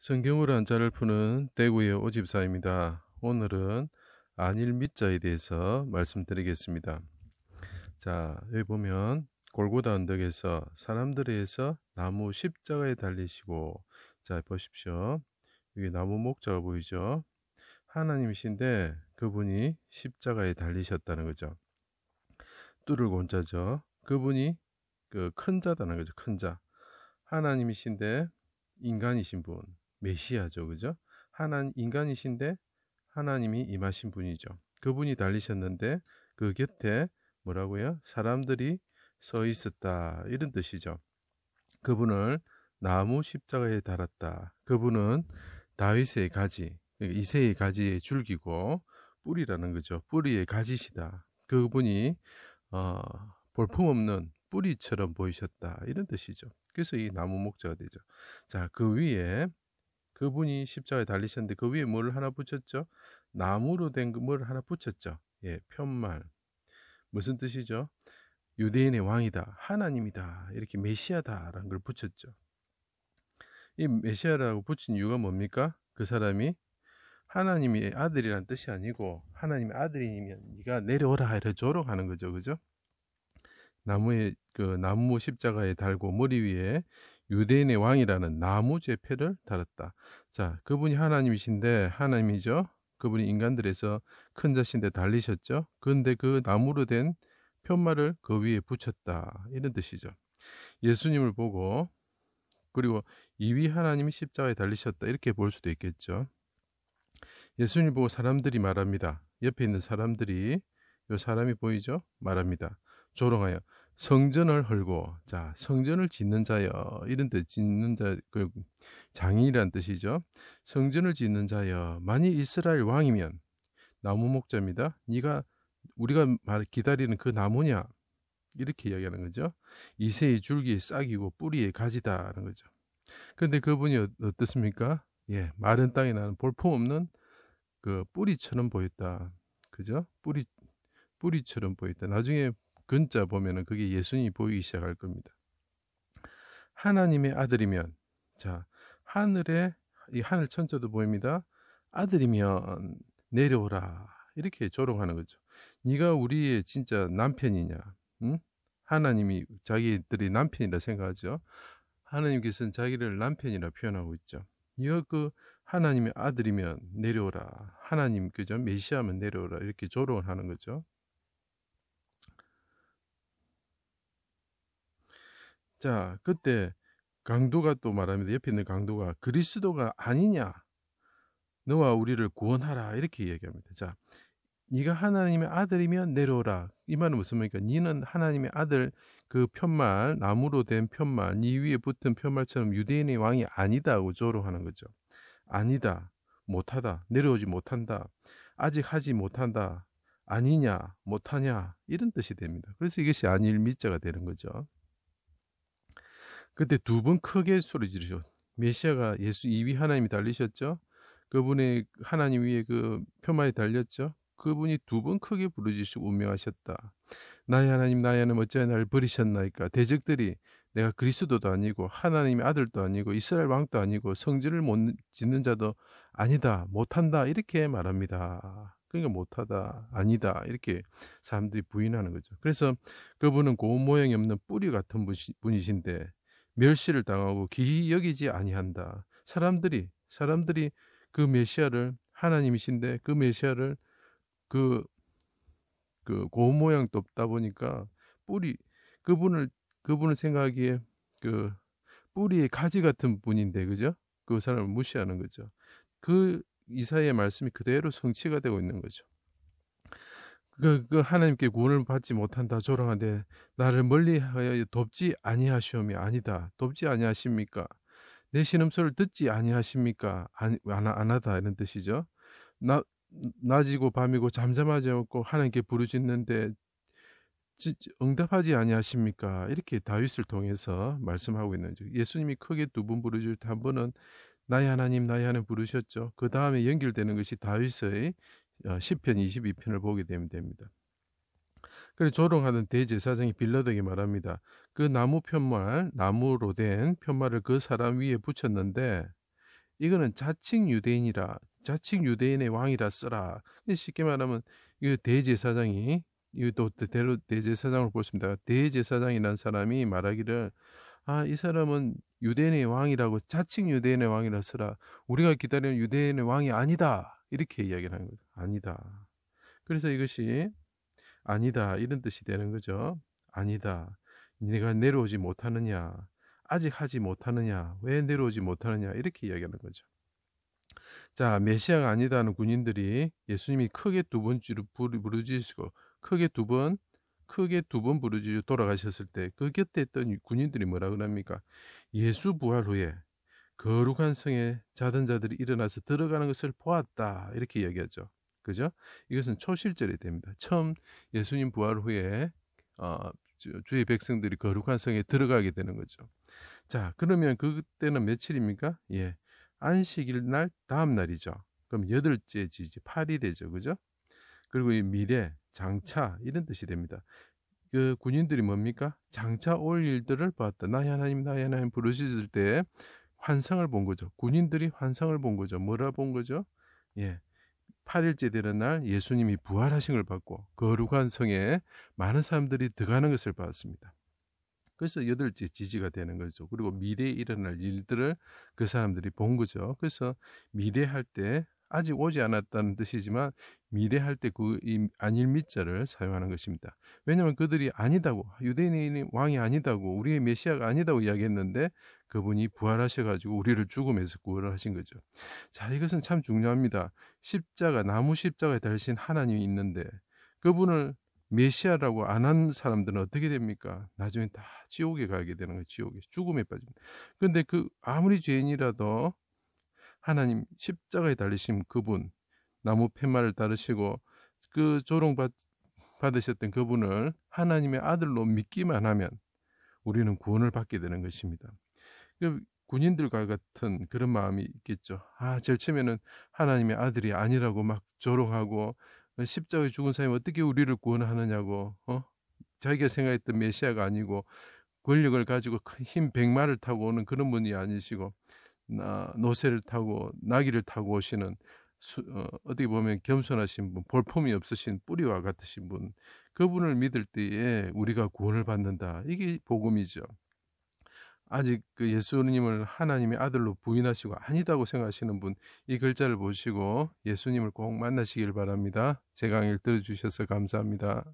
성경으로 한자를 푸는 대구의 오집사입니다. 오늘은 안일 밑자에 대해서 말씀드리겠습니다. 자, 여기 보면 골고다 언덕에서 사람들에 의해서 나무 십자가에 달리시고, 자 보십시오. 여기 나무 목자가 보이죠? 하나님이신데 그분이 십자가에 달리셨다는 거죠. 뚫을 곤자죠. 그분이 그 큰 자다는 거죠. 큰 자. 하나님이신데 인간이신 분, 메시아죠, 그죠? 인간이신데 하나님이 임하신 분이죠. 그분이 달리셨는데 그 곁에 뭐라고요? 사람들이 서 있었다, 이런 뜻이죠. 그분을 나무 십자가에 달았다. 그분은 다윗의 가지, 이새의 가지의 줄기고 뿌리라는 거죠. 뿌리의 가지시다. 그분이 어, 볼품없는 뿌리처럼 보이셨다, 이런 뜻이죠. 그래서 이 나무 목자가 되죠. 자, 그 위에 그분이 십자가에 달리셨는데 그 위에 뭘 하나 붙였죠? 나무로 된 뭘 하나 붙였죠. 예, 편말. 무슨 뜻이죠? 유대인의 왕이다, 하나님이다, 이렇게 메시아다라는 걸 붙였죠. 이 메시아라고 붙인 이유가 뭡니까? 그 사람이 하나님의 아들이란 뜻이 아니고 하나님의 아들이면 네가 내려오라 이러도록 하는 거죠, 그죠? 나무 십자가에 달고 머리 위에 유대인의 왕이라는 나무 제패를 달았다. 자, 그분이 하나님이신데 하나님이죠. 그분이 인간들에서 큰 자신데 달리셨죠. 그런데 그 나무로 된 편말을 그 위에 붙였다, 이런 뜻이죠. 예수님을 보고, 그리고 이위 하나님이 십자가에 달리셨다, 이렇게 볼 수도 있겠죠. 예수님 보고 사람들이 말합니다. 옆에 있는 사람들이, 이 사람이 보이죠? 말합니다. 조롱하여 성전을 헐고, 자, 성전을 짓는 자여, 이런 뜻, 짓는 자, 그 장인이란 뜻이죠. 성전을 짓는 자여, 만일 이스라엘 왕이면, 나무 목자입니다. 네가 우리가 기다리는 그 나무냐, 이렇게 이야기하는 거죠. 이새의 줄기의 싹이고 뿌리의 가지다라는 거죠. 그런데 그분이 어떻습니까? 예, 마른 땅에 나는 볼품없는 그 뿌리처럼 보였다. 그죠? 뿌리처럼 보였다. 나중에 근자 보면은 그게 예수님이 보이기 시작할 겁니다. 하나님의 아들이면, 자, 이 하늘 천자도 보입니다. 아들이면 내려오라, 이렇게 조롱하는 거죠. 네가 우리의 진짜 남편이냐? 응? 하나님이 자기들이 남편이라 생각하죠. 하나님께서는 자기를 남편이라 표현하고 있죠. 네가 그 하나님의 아들이면 내려오라. 하나님, 그죠? 메시아면 내려오라. 이렇게 조롱을 하는 거죠. 자, 그때 강도가 또 말합니다. 옆에 있는 강도가 그리스도가 아니냐? 너와 우리를 구원하라, 이렇게 얘기합니다. 자, 네가 하나님의 아들이면 내려오라. 이 말은 무슨 말입니까? 네는 하나님의 아들, 그 편말, 나무로 된 편말, 네 위에 붙은 편말처럼 유대인의 왕이 아니다고 조롱하는 거죠. 아니다, 못하다, 내려오지 못한다, 아직 하지 못한다, 아니냐, 못하냐, 이런 뜻이 됩니다. 그래서 이것이 안일 미자가 되는 거죠. 그때 두 번 크게 소리 지르셔. 메시아가 예수 이위 하나님이 달리셨죠. 그분의 하나님 위에 그 표마에 달렸죠. 그분이 두 번 크게 부르짖으시고 운명하셨다. 나의 하나님, 나의 하나님, 어찌하여 나를 버리셨나이까. 대적들이 내가 그리스도도 아니고 하나님의 아들도 아니고 이스라엘 왕도 아니고 성전을 못 짓는 자도 아니다, 못한다, 이렇게 말합니다. 그러니까 못하다, 아니다, 이렇게 사람들이 부인하는 거죠. 그래서 그분은 고운 모양이 없는 뿌리 같은 분이신데 멸시를 당하고 기이 여기지 아니한다. 사람들이 그 메시아를, 하나님이신데 그 메시아를 그 고운 모양도 없다 보니까 뿌리, 그분을 생각하기에 그 뿌리의 가지 같은 분인데, 그죠? 그 사람을 무시하는 거죠. 그 이사야의 말씀이 그대로 성취가 되고 있는 거죠. 그 하나님께 구원을 받지 못한다 조롱하되 나를 멀리하여 돕지 아니하시오며. 아니다, 돕지 아니하십니까? 내 신음소리를 듣지 아니하십니까? 안 하다, 이런 뜻이죠. 낮이고 밤이고 잠잠하지 않고 하나님께 부르짖는데 응답하지 아니하십니까? 이렇게 다윗을 통해서 말씀하고 있는 거죠. 예수님이 크게 두 번 부르실 때 한 번은 나의 하나님, 나의 하나님 부르셨죠. 그 다음에 연결되는 것이 다윗의 시편 22편을 보게 되면 됩니다. 그래 조롱하던 대제사장이 빌라도에게 말합니다. 그 나무로 된 편말을 그 사람 위에 붙였는데 이거는 자칭 유대인이라, 자칭 유대인의 왕이라 써라. 쉽게 말하면 이 대제사장이, 이것도 대로 대제사장을 보십니다. 대제사장이라는 사람이 말하기를, 이 사람은 유대인의 왕이라고, 자칭 유대인의 왕이라 써라. 우리가 기다리는 유대인의 왕이 아니다. 이렇게 이야기를 하는 거죠. 아니다. 그래서 이것이 아니다, 이런 뜻이 되는 거죠. 아니다. 네가 내려오지 못하느냐, 아직 하지 못하느냐, 왜 내려오지 못하느냐, 이렇게 이야기하는 거죠. 자, 메시아가 아니다는 군인들이 예수님이 크게 두 번 부르짖으시고 크게 두 번 부르짖어 돌아가셨을 때 그 곁에 있던 군인들이 뭐라고 합니까? 예수 부활 후에 거룩한 성에 자던 자들이 일어나서 들어가는 것을 보았다, 이렇게 이야기하죠. 그죠? 이것은 초실절이 됩니다. 처음 예수님 부활 후에 주의 백성들이 거룩한 성에 들어가게 되는 거죠. 자, 그러면 그때는 며칠입니까? 예, 안식일 날 다음 날이죠. 그럼 8째 지지 8이 되죠. 그죠? 그리고 이 미래, 장차, 이런 뜻이 됩니다. 그 군인들이 뭡니까? 장차 올 일들을 봤다. 나의 하나님, 나의 하나님 부르짖을 때 환상을 본 거죠. 군인들이 환상을 본 거죠. 뭐라 본 거죠? 예, 8일째 되는 날 예수님이 부활하신 걸 봤고 거룩한 성에 많은 사람들이 들어가는 것을 봤습니다. 그래서 8째 지지가 되는 거죠. 그리고 미래에 일어날 일들을 그 사람들이 본 거죠. 그래서 미래할 때, 아직 오지 않았다는 뜻이지만 미래할 때 그 아닐 미자를 사용하는 것입니다. 왜냐하면 그들이 아니다고, 유대인이 왕이 아니다고, 우리의 메시아가 아니다고 이야기했는데 그분이 부활하셔가지고 우리를 죽음에서 구원하신 거죠. 자, 이것은 참 중요합니다. 십자가, 나무 십자가에 달리신 하나님이 있는데 그분을 메시아라고 안 한 사람들은 어떻게 됩니까? 나중에 다 지옥에 가게 되는 거예요. 지옥에, 죽음에 빠집니다. 근데 그 아무리 죄인이라도 하나님 십자가에 달리신 그분, 나무 팻말을 따르시고 그 조롱 받으셨던 그분을 하나님의 아들로 믿기만 하면 우리는 구원을 받게 되는 것입니다. 그 군인들과 같은 그런 마음이 있겠죠. 제일 처음에는 하나님의 아들이 아니라고 막 조롱하고, 십자가에 죽은 사람이 어떻게 우리를 구원하느냐고, 자기가 생각했던 메시아가 아니고 권력을 가지고 힘 100마를 타고 오는 그런 분이 아니시고, 노새를 타고 나귀를 타고 오시는 어떻게 보면 겸손하신 분, 볼품이 없으신 뿌리와 같으신 분, 그분을 믿을 때에 우리가 구원을 받는다. 이게 복음이죠. 아직 그 예수님을 하나님의 아들로 부인하시고 아니다고 생각하시는 분, 이 글자를 보시고 예수님을 꼭 만나시길 바랍니다. 제 강의를 들어주셔서 감사합니다.